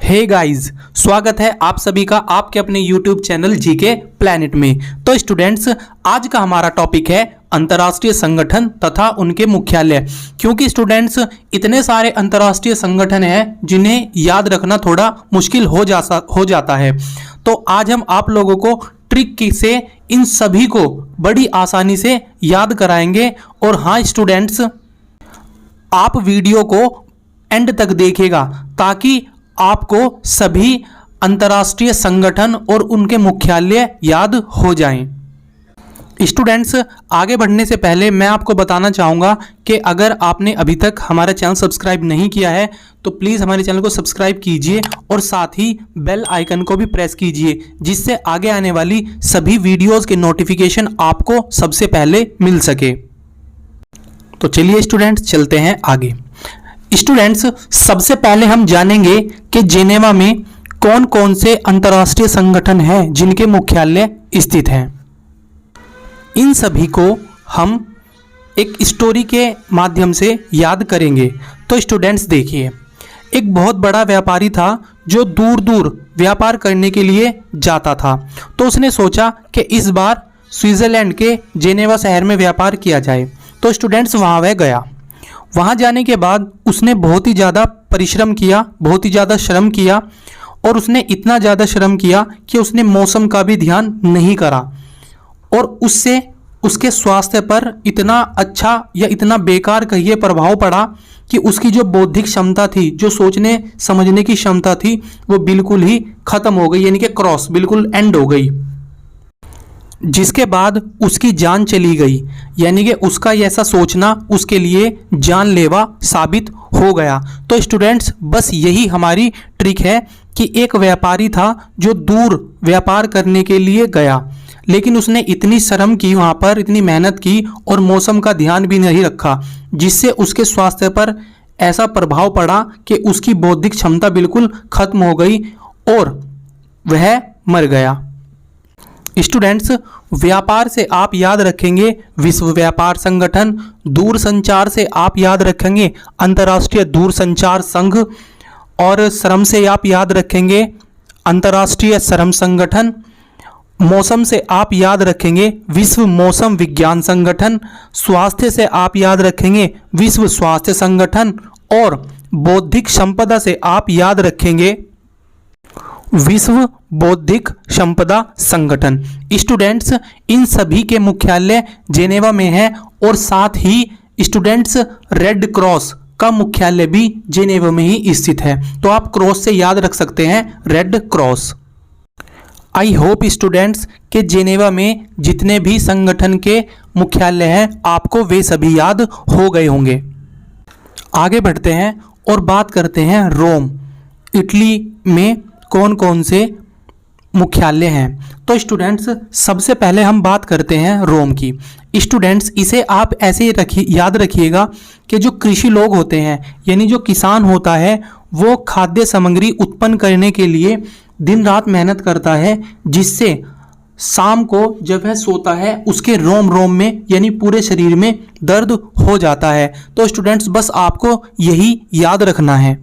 Hey guys, स्वागत है आप सभी का आपके अपने YouTube चैनल जीके प्लैनेट में। तो स्टूडेंट्स, आज का हमारा टॉपिक है अंतर्राष्ट्रीय संगठन तथा उनके मुख्यालय। क्योंकि स्टूडेंट्स, इतने सारे अंतर्राष्ट्रीय संगठन हैं जिन्हें याद रखना थोड़ा मुश्किल हो जाता है। तो आज हम आप लोगों को ट्रिक से इन सभी को बड़ी आसानी से याद कराएंगे। और हाँ स्टूडेंट्स, आप वीडियो को एंड तक देखिएगा ताकि आपको सभी अंतर्राष्ट्रीय संगठन और उनके मुख्यालय याद हो जाएं। स्टूडेंट्स, आगे बढ़ने से पहले मैं आपको बताना चाहूँगा कि अगर आपने अभी तक हमारा चैनल सब्सक्राइब नहीं किया है तो प्लीज़ हमारे चैनल को सब्सक्राइब कीजिए और साथ ही बेल आइकन को भी प्रेस कीजिए, जिससे आगे आने वाली सभी वीडियोज़ के नोटिफिकेशन आपको सबसे पहले मिल सके। तो चलिए स्टूडेंट्स, चलते हैं आगे। स्टूडेंट्स, सबसे पहले हम जानेंगे कि जेनेवा में कौन कौन से अंतर्राष्ट्रीय संगठन हैं जिनके मुख्यालय स्थित हैं। इन सभी को हम एक स्टोरी के माध्यम से याद करेंगे। तो स्टूडेंट्स देखिए, एक बहुत बड़ा व्यापारी था जो दूर दूर व्यापार करने के लिए जाता था। तो उसने सोचा कि इस बार स्विट्जरलैंड के जेनेवा शहर में व्यापार किया जाए। तो स्टूडेंट्स, वहाँ वह गया। वहाँ जाने के बाद उसने बहुत ही ज़्यादा परिश्रम किया, बहुत ही ज़्यादा श्रम किया। और उसने इतना ज़्यादा श्रम किया कि उसने मौसम का भी ध्यान नहीं करा। और उससे उसके स्वास्थ्य पर इतना अच्छा या इतना बेकार कहिए प्रभाव पड़ा कि उसकी जो बौद्धिक क्षमता थी, जो सोचने समझने की क्षमता थी, वो बिल्कुल ही ख़त्म हो गई, यानी कि क्रॉस बिल्कुल एंड हो गई। जिसके बाद उसकी जान चली गई, यानी कि उसका ऐसा सोचना उसके लिए जानलेवा साबित हो गया। तो स्टूडेंट्स, बस यही हमारी ट्रिक है कि एक व्यापारी था जो दूर व्यापार करने के लिए गया, लेकिन उसने इतनी श्रम की, वहाँ पर इतनी मेहनत की और मौसम का ध्यान भी नहीं रखा, जिससे उसके स्वास्थ्य पर ऐसा प्रभाव पड़ा कि उसकी बौद्धिक क्षमता बिल्कुल खत्म हो गई और वह मर गया। स्टूडेंट्स, व्यापार से आप याद रखेंगे विश्व व्यापार संगठन, दूरसंचार से आप याद रखेंगे अंतर्राष्ट्रीय दूरसंचार संघ, और श्रम से आप याद रखेंगे अंतर्राष्ट्रीय श्रम संगठन, मौसम से आप याद रखेंगे विश्व मौसम विज्ञान संगठन, स्वास्थ्य से आप याद रखेंगे विश्व स्वास्थ्य संगठन, और बौद्धिक संपदा से आप याद रखेंगे विश्व बौद्धिक संपदा संगठन। स्टूडेंट्स, इन सभी के मुख्यालय जेनेवा में है और साथ ही स्टूडेंट्स रेड क्रॉस का मुख्यालय भी जेनेवा में ही स्थित है। तो आप क्रॉस से याद रख सकते हैं red cross. I hope students के जेनेवा में जितने भी संगठन के मुख्यालय हैं आपको वे सभी याद हो गए होंगे। आगे बढ़ते हैं और बात करते हैं रोम, इटली में कौन कौन से मुख्यालय हैं। तो स्टूडेंट्स, सबसे पहले हम बात करते हैं रोम की। स्टूडेंट्स, इसे आप ऐसे याद रखिएगा कि जो कृषि लोग होते हैं, यानी जो किसान होता है, वो खाद्य सामग्री उत्पन्न करने के लिए दिन रात मेहनत करता है, जिससे शाम को जब वह सोता है उसके रोम रोम में यानी पूरे शरीर में दर्द हो जाता है। तो स्टूडेंट्स, बस आपको यही याद रखना है।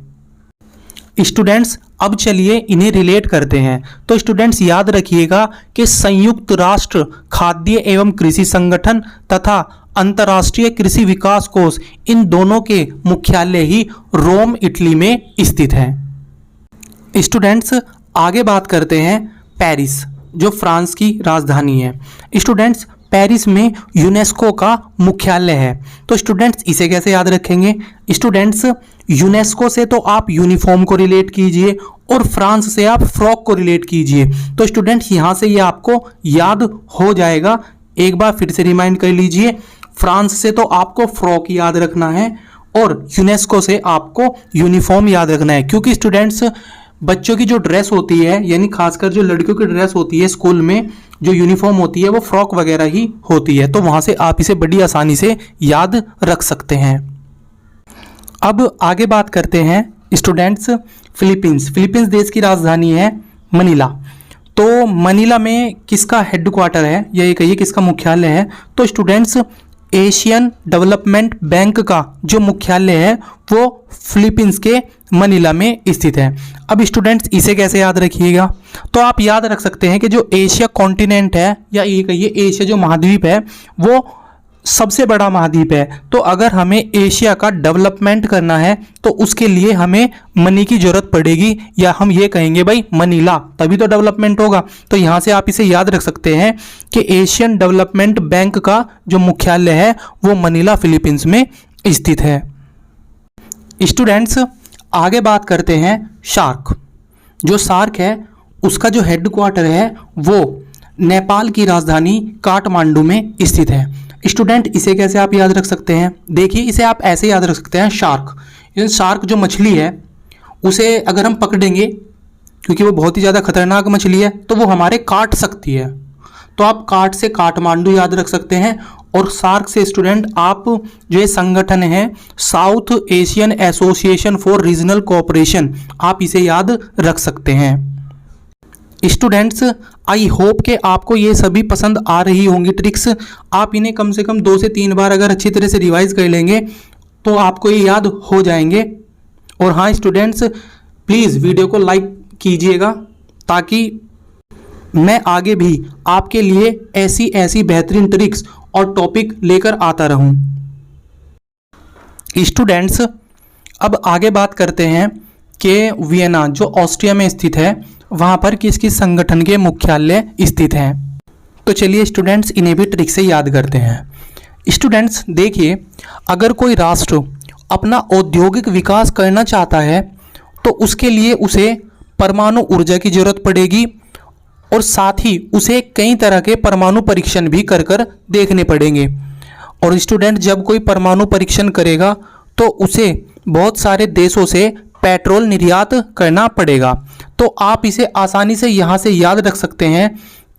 स्टूडेंट्स, अब चलिए इन्हें रिलेट करते हैं। तो स्टूडेंट्स, याद रखिएगा कि संयुक्त राष्ट्र खाद्य एवं कृषि संगठन तथा अंतर्राष्ट्रीय कृषि विकास कोष, इन दोनों के मुख्यालय ही रोम, इटली में स्थित हैं। स्टूडेंट्स, आगे बात करते हैं पेरिस, जो फ्रांस की राजधानी है। स्टूडेंट्स, पेरिस में यूनेस्को का मुख्यालय है। तो स्टूडेंट्स, इसे कैसे याद रखेंगे। स्टूडेंट्स, यूनेस्को से तो आप यूनिफॉर्म को रिलेट कीजिए और फ्रांस से आप फ्रॉक को रिलेट कीजिए। तो स्टूडेंट्स, यहाँ से ये आपको याद हो जाएगा। एक बार फिर से रिमाइंड कर लीजिए, फ्रांस से तो आपको फ्रॉक याद रखना है और यूनेस्को से आपको यूनिफॉर्म याद रखना है। क्योंकि स्टूडेंट्स, बच्चों की जो ड्रेस होती है, यानी खासकर जो लड़कियों की ड्रेस होती है स्कूल में, जो यूनिफॉर्म होती है वो फ्रॉक वगैरह ही होती है। तो वहाँ से आप इसे बड़ी आसानी से याद रख सकते हैं। अब आगे बात करते हैं स्टूडेंट्स फिलीपींस। फिलीपींस देश की राजधानी है मनीला। तो मनीला में किसका हेडक्वार्टर है, या ये कहिए किसका मुख्यालय है। तो स्टूडेंट्स, एशियन डेवलपमेंट बैंक का जो मुख्यालय है वो फिलीपींस के मनीला में स्थित है। अब स्टूडेंट्स इसे कैसे याद रखिएगा, तो आप याद रख सकते हैं कि जो एशिया कॉन्टिनेंट है या ये कहिए एशिया जो महाद्वीप है वो सबसे बड़ा महाद्वीप है। तो अगर हमें एशिया का डेवलपमेंट करना है तो उसके लिए हमें मनी की जरूरत पड़ेगी, या हम ये कहेंगे भाई मनीला, तभी तो डेवलपमेंट होगा। तो यहाँ से आप इसे याद रख सकते हैं कि एशियन डेवलपमेंट बैंक का जो मुख्यालय है वो मनीला फिलीपींस में स्थित है। स्टूडेंट्स आगे बात करते हैं सार्क। जो सार्क है उसका जो हेडक्वार्टर है वो नेपाल की राजधानी काठमांडू में स्थित है। स्टूडेंट इसे कैसे आप याद रख सकते हैं, देखिए इसे आप ऐसे याद रख सकते हैं शार्क। शार्क जो मछली है उसे अगर हम पकड़ेंगे, क्योंकि वो बहुत ही ज़्यादा खतरनाक मछली है, तो वो हमारे काट सकती है। तो आप काट से काठमांडू याद रख सकते हैं, और सार्क से स्टूडेंट आप जो ये संगठन है south Asian association for regional cooperation, आप इसे याद रख सकते हैं। स्टूडेंट्स आई होप कि आपको ये सभी पसंद आ रही होंगी ट्रिक्स। आप इन्हें कम से कम 2 से 3 बार अगर अच्छी तरह से रिवाइज कर लेंगे तो आपको ये याद हो जाएंगे। और हाँ स्टूडेंट्स प्लीज़ वीडियो को लाइक कीजिएगा ताकि मैं आगे भी आपके लिए ऐसी बेहतरीन ट्रिक्स और टॉपिक लेकर आता रहूं। स्टूडेंट्स अब आगे बात करते हैं कि वियना जो ऑस्ट्रिया में स्थित है वहां पर किस किस संगठन के मुख्यालय स्थित हैं। तो चलिए स्टूडेंट्स इन्हें भी ट्रिक से याद करते हैं। स्टूडेंट्स देखिए, अगर कोई राष्ट्र अपना औद्योगिक विकास करना चाहता है तो उसके लिए उसे परमाणु ऊर्जा की जरूरत पड़ेगी, और साथ ही उसे कई तरह के परमाणु परीक्षण भी कर कर देखने पड़ेंगे। और स्टूडेंट जब कोई परमाणु परीक्षण करेगा तो उसे बहुत सारे देशों से पेट्रोल निर्यात करना पड़ेगा। तो आप इसे आसानी से यहाँ से याद रख सकते हैं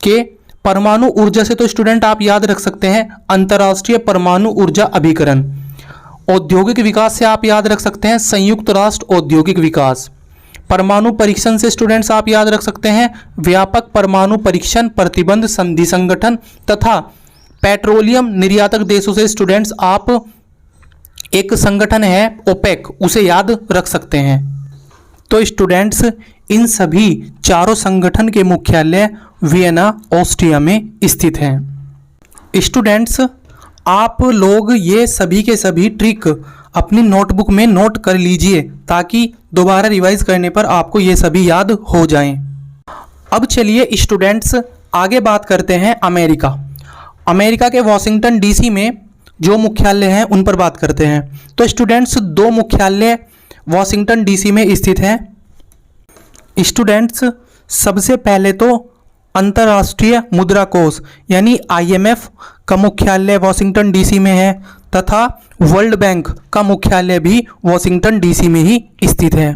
कि परमाणु ऊर्जा से तो स्टूडेंट आप याद रख सकते हैं अंतर्राष्ट्रीय परमाणु ऊर्जा अभिकरण। औद्योगिक विकास से आप याद रख सकते हैं संयुक्त राष्ट्र औद्योगिक विकास। परमाणु परीक्षण से स्टूडेंट्स आप याद रख सकते हैं व्यापक परमाणु परीक्षण प्रतिबंध संधि संगठन। तथा पेट्रोलियम निर्यातक देशों से स्टूडेंट्स आप एक संगठन है ओपेक, उसे याद रख सकते हैं। तो स्टूडेंट्स इन सभी चारों संगठन के मुख्यालय वियना ऑस्ट्रिया में स्थित हैं। स्टूडेंट्स आप लोग ये सभी के सभी ट्रिक अपनी नोटबुक में नोट कर लीजिए ताकि दोबारा रिवाइज करने पर आपको ये सभी याद हो जाएं। अब चलिए स्टूडेंट्स आगे बात करते हैं अमेरिका। अमेरिका के वॉशिंगटन डीसी में जो मुख्यालय हैं उन पर बात करते हैं। तो स्टूडेंट्स 2 मुख्यालय वॉशिंगटन डीसी में स्थित हैं। स्टूडेंट्स सबसे पहले तो अंतर्राष्ट्रीय मुद्रा कोष यानी IMF का मुख्यालय वॉशिंगटन डीसी में है, तथा वर्ल्ड बैंक का मुख्यालय भी वॉशिंगटन डीसी में ही स्थित है।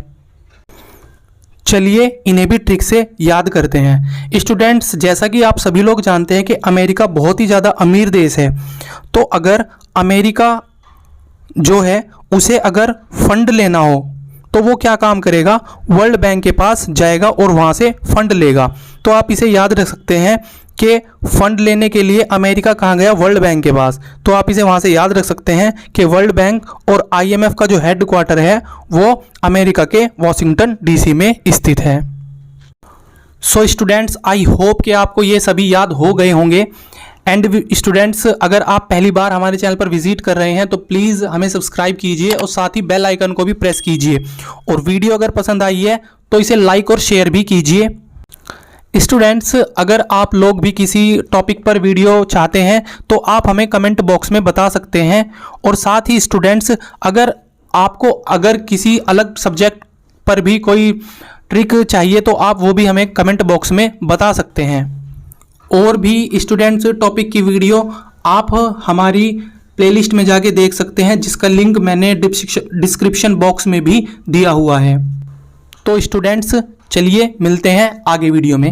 चलिए इन्हें भी ट्रिक से याद करते हैं। स्टूडेंट्स जैसा कि आप सभी लोग जानते हैं कि अमेरिका बहुत ही ज़्यादा अमीर देश है, तो अगर अमेरिका जो है उसे अगर फंड लेना हो तो वो क्या काम करेगा, वर्ल्ड बैंक के पास जाएगा और वहाँ से फंड लेगा। तो आप इसे याद रख सकते हैं कि फंड लेने के लिए अमेरिका कहाँ गया, वर्ल्ड बैंक के पास। तो आप इसे वहाँ से याद रख सकते हैं कि वर्ल्ड बैंक और IMF का जो हेडक्वार्टर है वो अमेरिका के वॉशिंगटन डीसी में स्थित है। सो स्टूडेंट्स आई होप कि आपको ये सभी याद हो गए होंगे। एंड स्टूडेंट्स अगर आप पहली बार हमारे चैनल पर विजिट कर रहे हैं तो प्लीज़ हमें सब्सक्राइब कीजिए और साथ ही बेल आइकन को भी प्रेस कीजिए। और वीडियो अगर पसंद आई है तो इसे लाइक और शेयर भी कीजिए। स्टूडेंट्स अगर आप लोग भी किसी टॉपिक पर वीडियो चाहते हैं तो आप हमें कमेंट बॉक्स में बता सकते हैं। और साथ ही स्टूडेंट्स अगर किसी अलग सब्जेक्ट पर भी कोई ट्रिक चाहिए तो आप वो भी हमें कमेंट बॉक्स में बता सकते हैं। और भी स्टूडेंट्स टॉपिक की वीडियो आप हमारी प्लेलिस्ट में जाके देख सकते हैं जिसका लिंक मैंने डिस्क्रिप्शन बॉक्स में भी दिया हुआ है। तो स्टूडेंट्स चलिए मिलते हैं आगे वीडियो में।